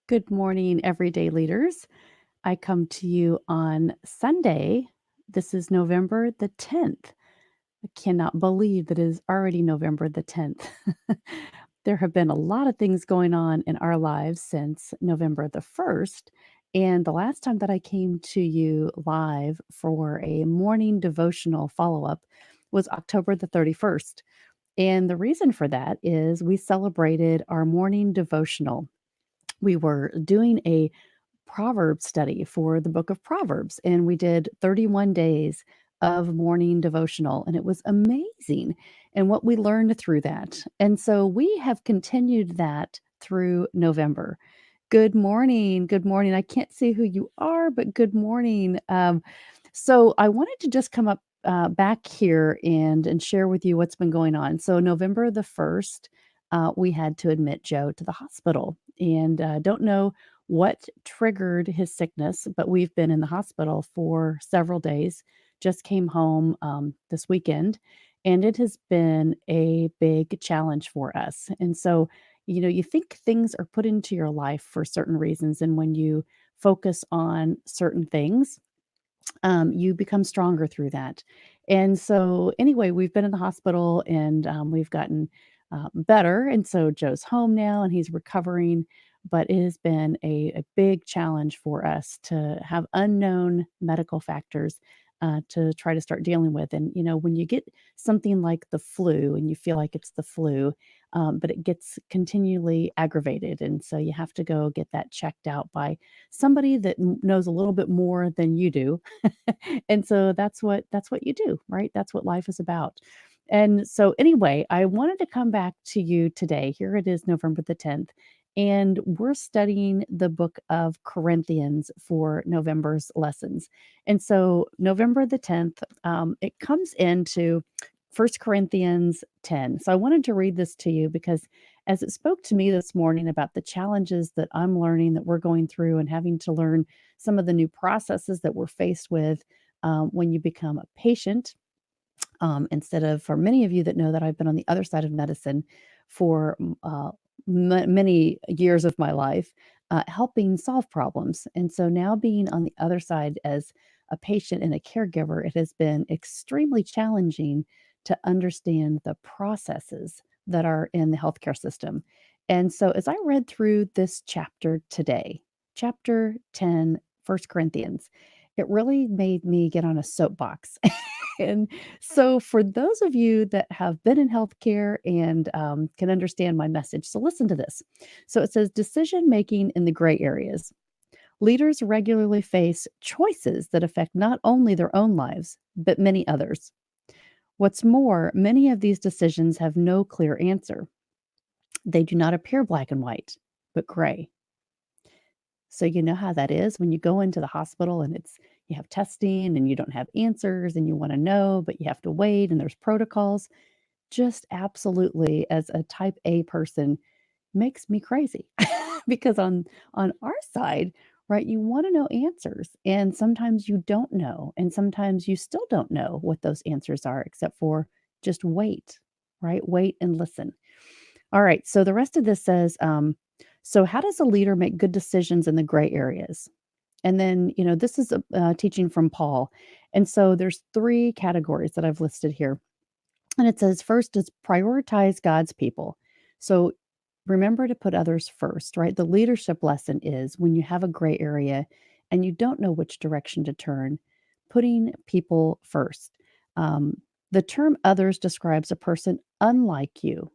Good morning, everyday leaders. I come to you on Sunday. This is November the 10th. I cannot believe that it is already November the 10th. There have been a lot of things going on in our lives since November the 1st. And the last time that I came to you live for a morning devotional follow up was October the 31st. And the reason for that is we celebrated our morning devotional. We were doing a Proverb study for the book of Proverbs, and we did 31 days of morning devotional, and it was amazing and what we learned through that. And so we have continued that through November. Good morning. Good morning. I can't see who you are, but good morning. So I wanted to just come up back here and share with you what's been going on. So November the 1st, we had to admit Joe to the hospital, and don't know what triggered his sickness, but we've been in the hospital for several days. Just came home this weekend, and it has been a big challenge for us. And so, you think things are put into your life for certain reasons, and when you focus on certain things, you become stronger through that. And so, anyway, we've been in the hospital and we've gotten better. And so, Joe's home now and he's recovering. But it has been a big challenge for us to have unknown medical factors to try to start dealing with. And, when you get something like the flu and you feel like it's the flu, but it gets continually aggravated. And so you have to go get that checked out by somebody that knows a little bit more than you do. And so that's what you do, right? That's what life is about. And so anyway, I wanted to come back to you today. Here it is, November the 10th, and we're studying the book of Corinthians for November's lessons. And so November the 10th, it comes into First Corinthians 10. So I wanted to read this to you because as it spoke to me this morning about the challenges that I'm learning, that we're going through, and having to learn some of the new processes that we're faced with when you become a patient, instead of, for many of you that know that I've been on the other side of medicine for many years of my life, helping solve problems. And so now being on the other side as a patient and a caregiver, it has been extremely challenging to understand the processes that are in the healthcare system. And so as I read through this chapter today, chapter 10, First Corinthians, it really made me get on a soapbox. And so, for those of you that have been in healthcare and can understand my message, so listen to this. So, it says decision making in the gray areas. Leaders regularly face choices that affect not only their own lives, but many others. What's more, many of these decisions have no clear answer. They do not appear black and white, but gray. So you know how that is when you go into the hospital and you have testing and you don't have answers and you want to know, but you have to wait and there's protocols. Just absolutely, as a type A person, makes me crazy because on our side, right, you want to know answers, and sometimes you don't know, and sometimes you still don't know what those answers are, except for just wait, right? Wait and listen. All right. So the rest of this says, so how does a leader make good decisions in the gray areas? And then, this is a teaching from Paul. And so there's three categories that I've listed here. And it says, first is prioritize God's people. So remember to put others first, right? The leadership lesson is when you have a gray area and you don't know which direction to turn, putting people first. Um, the term others describes a person unlike you,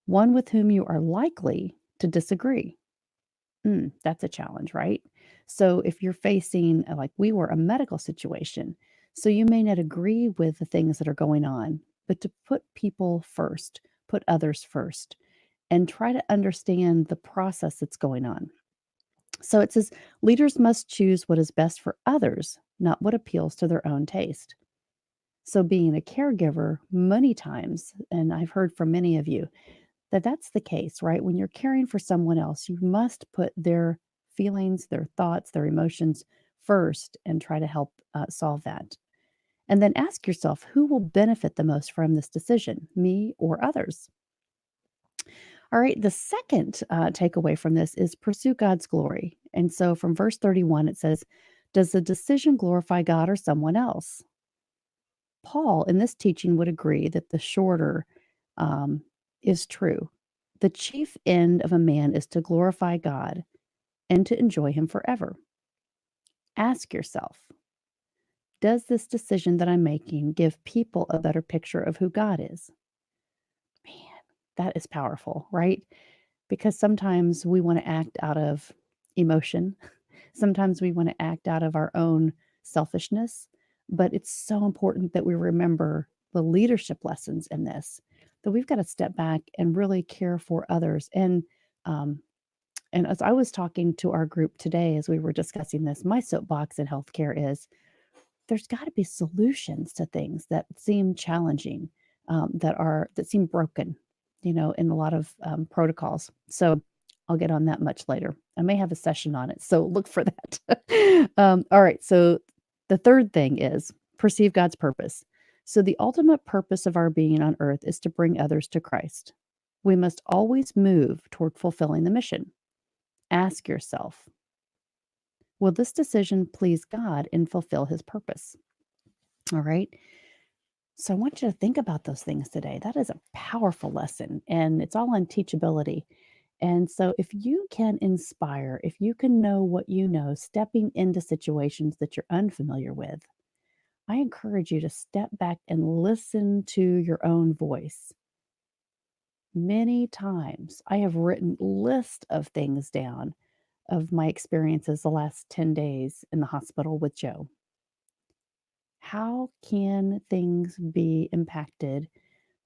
one with whom you are likely to disagree. That's a challenge, right? So if you're facing, like we were, a medical situation, so you may not agree with the things that are going on, but to put people first, put others first, and try to understand the process that's going on. So it says leaders must choose what is best for others, not what appeals to their own taste. So being a caregiver, many times, and I've heard from many of you, that's the case, right? When you're caring for someone else, you must put their feelings, their thoughts, their emotions first and try to help solve that. And then ask yourself who will benefit the most from this decision, me or others? All right, the second takeaway from this is pursue God's glory. And so from verse 31, it says, does the decision glorify God or someone else? Paul, in this teaching, would agree that the shorter um, is true. The chief end of a man is to glorify God and to enjoy Him forever. Ask yourself, does this decision that I'm making give people a better picture of who God is? Man, that is powerful, right? Because sometimes we want to act out of emotion. Sometimes we want to act out of our own selfishness. But it's so important that we remember the leadership lessons in this, that we've got to step back and really care for others. Um, and as I was talking to our group today, as we were discussing this, my soapbox in healthcare is there's got to be solutions to things that seem challenging, that seem broken, in a lot of protocols. So I'll get on that much later. I may have a session on it, so look for that. All right. So the third thing is perceive God's purpose. So the ultimate purpose of our being on earth is to bring others to Christ. We must always move toward fulfilling the mission. Ask yourself, will this decision please God and fulfill his purpose? All right. So I want you to think about those things today. That is a powerful lesson, and it's all on teachability. And so if you can inspire, if you can know what you know, stepping into situations that you're unfamiliar with, I encourage you to step back and listen to your own voice. Many times I have written lists of things down of my experiences the last 10 days in the hospital with Joe. How can things be impacted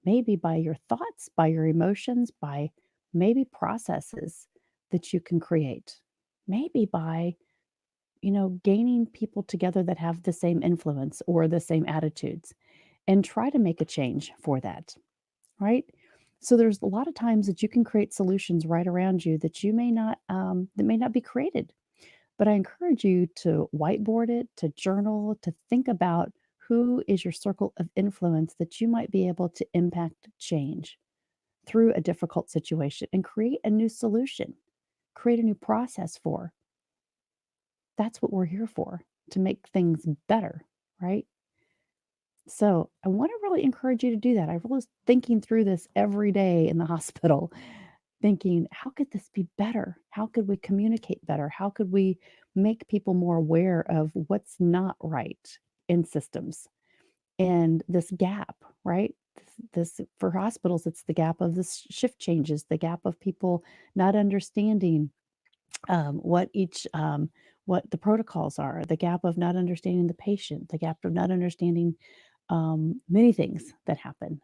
maybe by your thoughts, by your emotions, by maybe processes that you can create, maybe by, gaining people together that have the same influence or the same attitudes and try to make a change for that, right? So there's a lot of times that you can create solutions right around you that may not be created. But I encourage you to whiteboard it, to journal, to think about who is your circle of influence that you might be able to impact change through a difficult situation and create a new solution, create a new process for. That's what we're here for, to make things better, right? So I want to really encourage you to do that. I was thinking through this every day in the hospital, thinking, how could this be better? How could we communicate better? How could we make people more aware of what's not right in systems and this gap, right? This for hospitals, it's the gap of the shift changes, the gap of people not understanding what the protocols are, the gap of not understanding the patient, the gap of not understanding many things that happen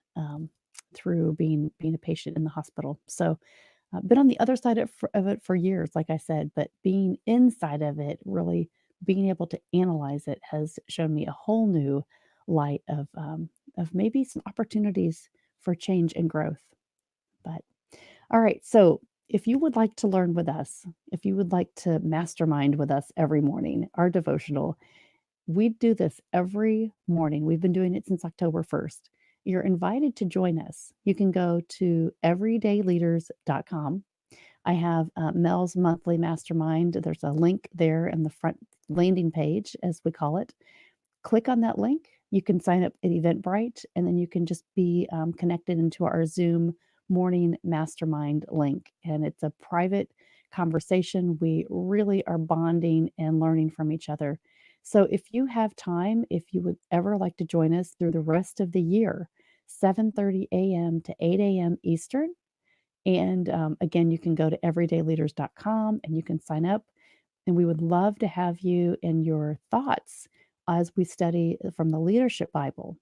through being a patient in the hospital. So, been on the other side of it for years, like I said, but being inside of it, really being able to analyze it, has shown me a whole new light of maybe some opportunities for change and growth. But all right, so if you would like to learn with us, if you would like to mastermind with us every morning, our devotional, we do this every morning. We've been doing it since October 1st. You're invited to join us. You can go to everydayleaders.com. I have Mel's monthly mastermind. There's a link there in the front landing page, as we call it. Click on that link. You can sign up at Eventbrite, and then you can just be connected into our Zoom morning mastermind link. And it's a private conversation. We really are bonding and learning from each other. So if you have time, if you would ever like to join us through the rest of the year, 7:30 a.m. to 8 a.m. Eastern. And again, you can go to everydayleaders.com and you can sign up. And we would love to have you and your thoughts as we study from the Leadership Bible,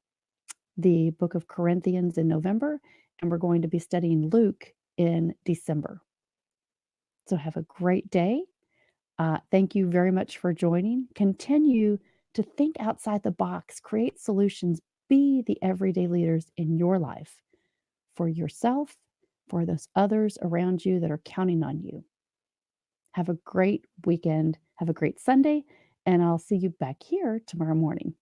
the book of Corinthians in November, and we're going to be studying Luke in December. So have a great day. Thank you very much for joining. Continue to think outside the box, create solutions, be the everyday leaders in your life for yourself, for those others around you that are counting on you. Have a great weekend. Have a great Sunday, and I'll see you back here tomorrow morning.